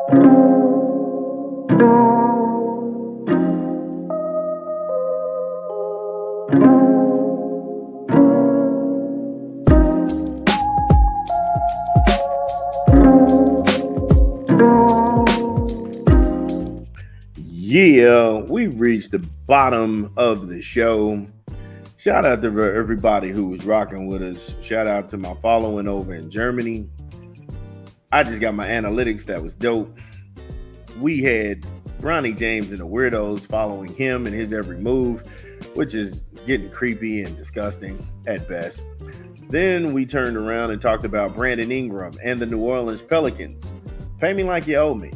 Yeah, we've reached the bottom of the show. Shout out to everybody who was rocking with us. Shout out to my following over in Germany. I just got my analytics. That was dope. We had Bronny James and the Weirdos following him and his every move, which is getting creepy and disgusting at best. Then we turned around and talked about Brandon Ingram and the New Orleans Pelicans. Pay me like you owe me.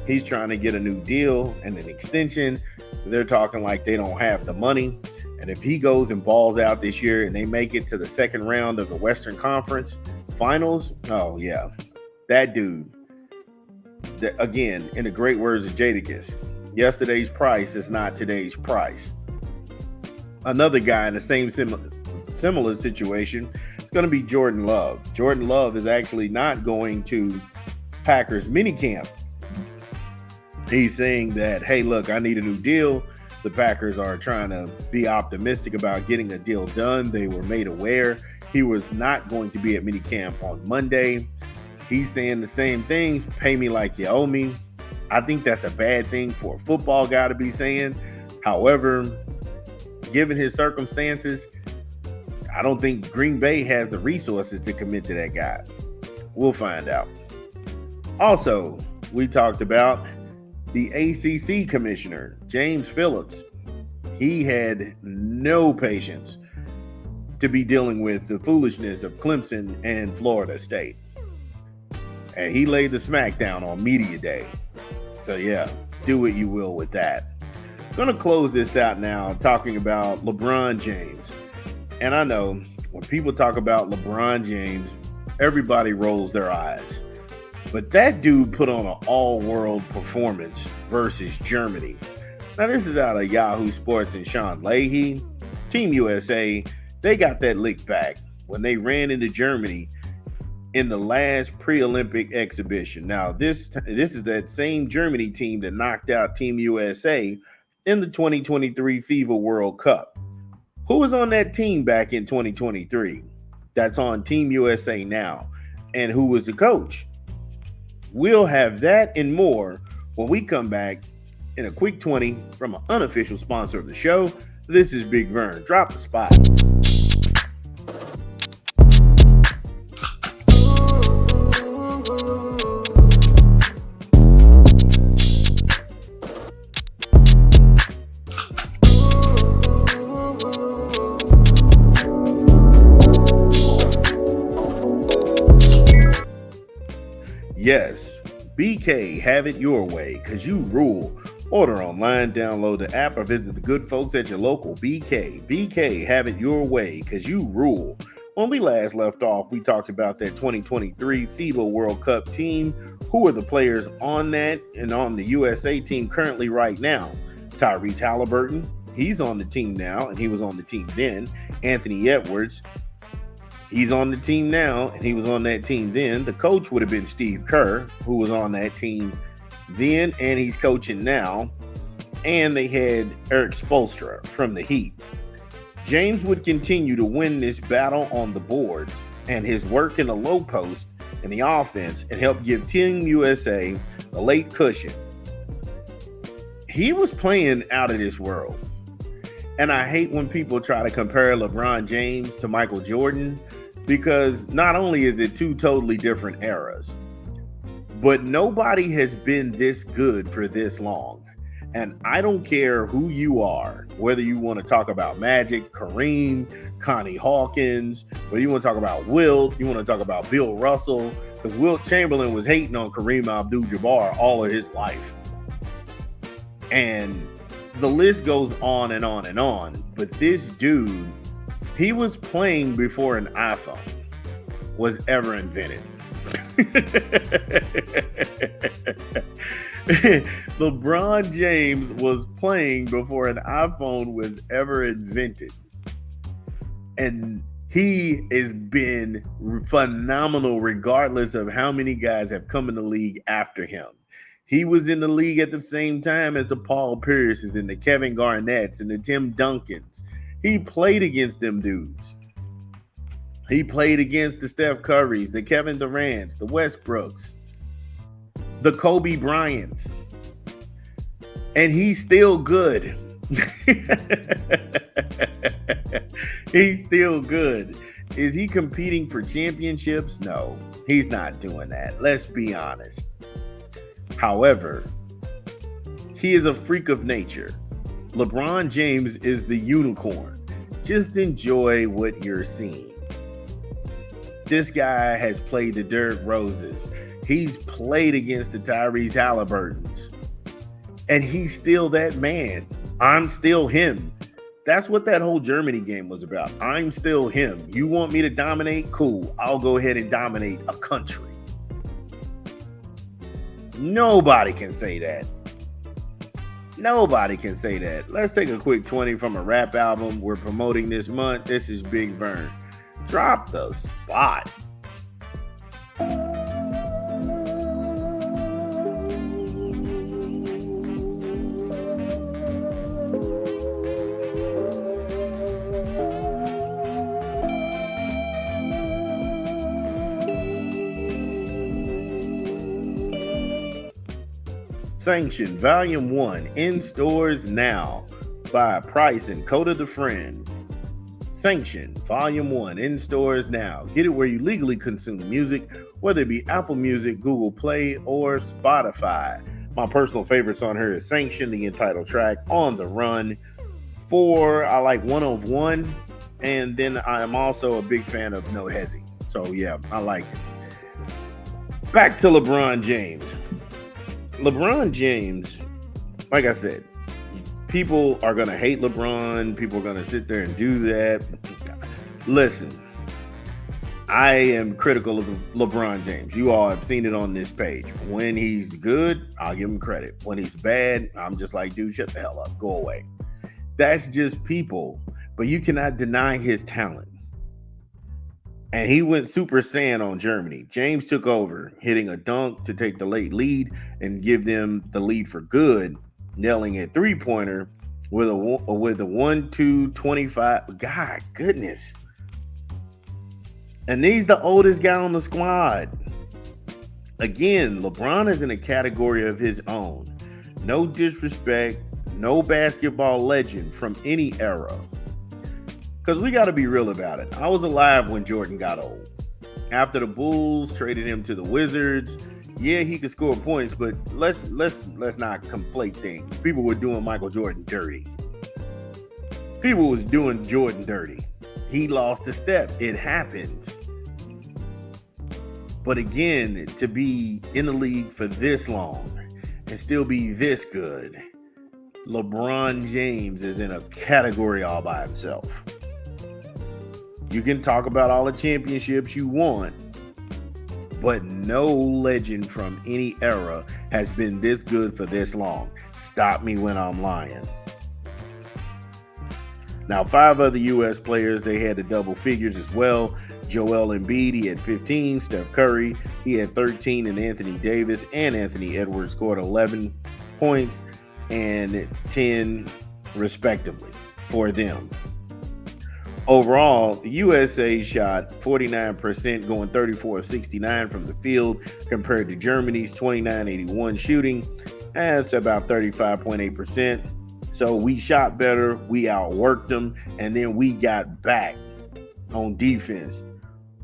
He's trying to get a new deal and an extension. They're talking like they don't have the money. And if he goes and balls out this year and they make it to the second round of the Western Conference Finals, oh yeah, that dude, again, in the great words of Jadakiss, yesterday's price is not today's price. Another guy in the same similar situation is going to be Jordan Love. Jordan Love is actually not going to Packers minicamp. He's saying that, hey, look, I need a new deal. The Packers are trying to be optimistic about getting a deal done. They were made aware he was not going to be at minicamp on Monday. He's saying the same things. Pay me like you owe me. I think that's a bad thing for a football guy to be saying. However, given his circumstances, I don't think Green Bay has the resources to commit to that guy. We'll find out. Also, we talked about the ACC commissioner, James Phillips. He had no patience to be dealing with the foolishness of Clemson and Florida State. And he laid the smackdown on Media Day. So yeah, do what you will with that. I'm going to close this out now talking about LeBron James. And I know when people talk about LeBron James, everybody rolls their eyes. But that dude put on an all-world performance versus Germany. Now, this is out of Yahoo Sports and Sean Leahy. Team USA, they got that lick back when they ran into Germany in the last pre-Olympic exhibition. Now, this is that same Germany team that knocked out Team USA in the 2023 FIBA World Cup. Who was on that team back in 2023? That's on Team USA now. And who was the coach? We'll have that and more when we come back in a quick 20 from an unofficial sponsor of the show. This is Big Vern. Drop the spot. Yes, BK, have it your way, because you rule. Order online, download the app, or visit the good folks at your local BK. BK, have it your way, because you rule. When we last left off, we talked about that 2023 FIBA World Cup team. Who are the players on that and on the USA team currently right now? Tyrese Halliburton, he's on the team now, and he was on the team then. Anthony Edwards, he's on the team now, and he was on that team then. The coach would have been Steve Kerr, who was on that team then, and he's coaching now. And they had Eric Spoelstra from the Heat. James would continue to win this battle on the boards, and his work in the low post in the offense and help give Team USA a late cushion. He was playing out of this world. And I hate when people try to compare LeBron James to Michael Jordan, because not only is it two totally different eras, but nobody has been this good for this long. And I don't care who you are, whether you want to talk about Magic, Kareem, Connie Hawkins, whether you want to talk about Wilt, you want to talk about Bill Russell, because Wilt Chamberlain was hating on Kareem Abdul-Jabbar all of his life. And the list goes on and on and on. But this dude, he was playing before an iPhone was ever invented. LeBron James was playing before an iPhone was ever invented. And he has been phenomenal regardless of how many guys have come in the league after him. He was in the league at the same time as the Paul Pierces and the Kevin Garnetts and the Tim Duncans. He played against them dudes. He played against the Steph Currys, the Kevin Durants, the Westbrooks, the Kobe Bryants. And he's still good. He's still good. Is he competing for championships? No, he's not doing that. Let's be honest. However, he is a freak of nature. LeBron James is the unicorn. Just enjoy what you're seeing. This guy has played the Derrick Roses. He's played against the Tyrese Halliburtons. And he's still that man. I'm still him. That's what that whole Germany game was about. I'm still him. You want me to dominate? Cool. I'll go ahead and dominate a country. Nobody can say that. Nobody can say that. Let's take a quick 20 from a rap album we're promoting this month. This is Big Vern. Drop the spot. Sanction Volume 1 in stores now. By Price and Coda the Friend. Sanction Volume 1 in stores now. Get it where you legally consume music, whether it be Apple Music, Google Play, or Spotify. My personal favorites on here is Sanction, the entitled track, On the Run. 4, I like One of One. And then I am also a big fan of No Hezzy. So yeah, I like it. Back to LeBron James. LeBron James, like I said, people are going to hate LeBron. People are going to sit there and do that. Listen, I am critical of LeBron James. You all have seen it on this page. When he's good, I'll give him credit. When he's bad, I'm just like, dude, shut the hell up. Go away. That's just people. But you cannot deny his talent. And he went Super Saiyan on Germany. James took over, hitting a dunk to take the late lead and give them the lead for good, nailing a three-pointer with a 1-2-25. God, goodness. And he's the oldest guy on the squad. Again, LeBron is in a category of his own. No disrespect, no basketball legend from any era. Because we got to be real about it. I was alive when Jordan got old. After the Bulls traded him to the Wizards, yeah, he could score points, but let's not conflate things. People were doing Michael Jordan dirty. People was doing Jordan dirty. He lost a step. It happens. But again, to be in the league for this long and still be this good, LeBron James is in a category all by himself. You can talk about all the championships you want, but no legend from any era has been this good for this long. Stop me when I'm lying. Now, 5 other U.S. players, they had the double figures as well. Joel Embiid, he had 15. Steph Curry, he had 13. And Anthony Davis and Anthony Edwards scored 11 points and 10 respectively for them. Overall, the USA shot 49%, going 34 of 69 from the field, compared to Germany's 29-81 shooting. That's about 35.8%. So we shot better, we outworked them, and then we got back on defense.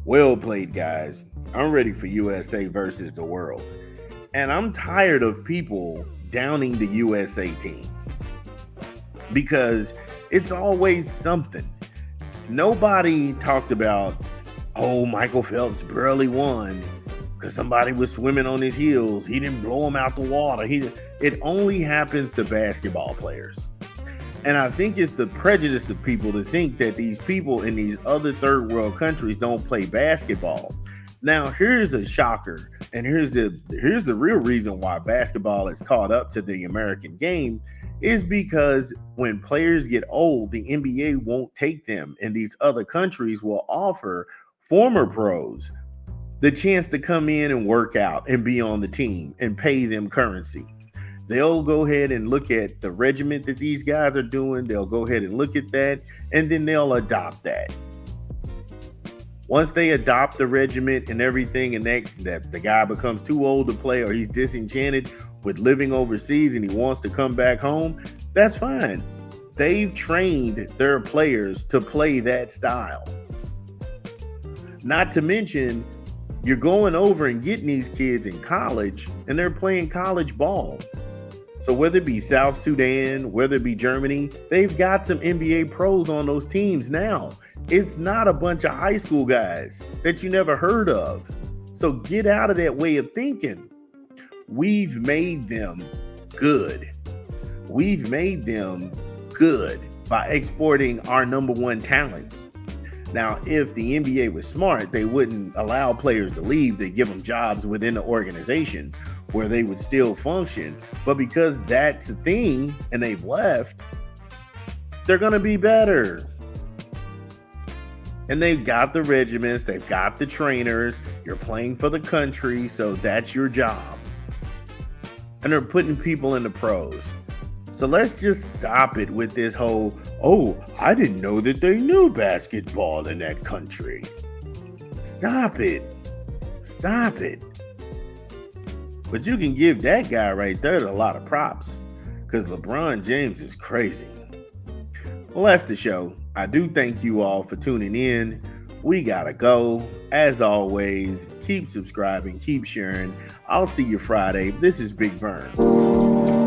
Well played, guys. I'm ready for USA versus the world. And I'm tired of people downing the USA team, because it's always something. Nobody talked about, oh, Michael Phelps barely won because somebody was swimming on his heels. He didn't blow him out the water. It only happens to basketball players. And I think it's the prejudice of people to think that these people in these other third world countries don't play basketball. Now, here's a shocker, and here's the real reason why basketball is caught up to the American game, is because when players get old, the NBA won't take them, and these other countries will offer former pros the chance to come in and work out and be on the team and pay them currency. They'll go ahead and look at the regiment that these guys are doing. They'll go ahead and look at that, and then they'll adopt that. Once they adopt the regiment and everything, and that the guy becomes too old to play, or he's disenchanted with living overseas and he wants to come back home, that's fine. They've trained their players to play that style. Not to mention, you're going over and getting these kids in college, and they're playing college ball. So whether it be South Sudan, whether it be Germany, they've got some NBA pros on those teams now. It's not a bunch of high school guys that you never heard of. So get out of that way of thinking. We've made them good. We've made them good by exporting our number one talents. Now, if the NBA was smart, they wouldn't allow players to leave. They give them jobs within the organization where they would still function. But because that's a thing and they've left, they're going to be better. And they've got the regiments, they've got the trainers. You're playing for the country, so that's your job. And they're putting people in the pros. So let's just stop it with this whole, oh, I didn't know that they knew basketball in that country. Stop it. Stop it. But you can give that guy right there a lot of props, because LeBron James is crazy. Well, that's the show. I do thank you all for tuning in. We gotta go. As always, keep subscribing, keep sharing. I'll see you Friday. This is Big Vern.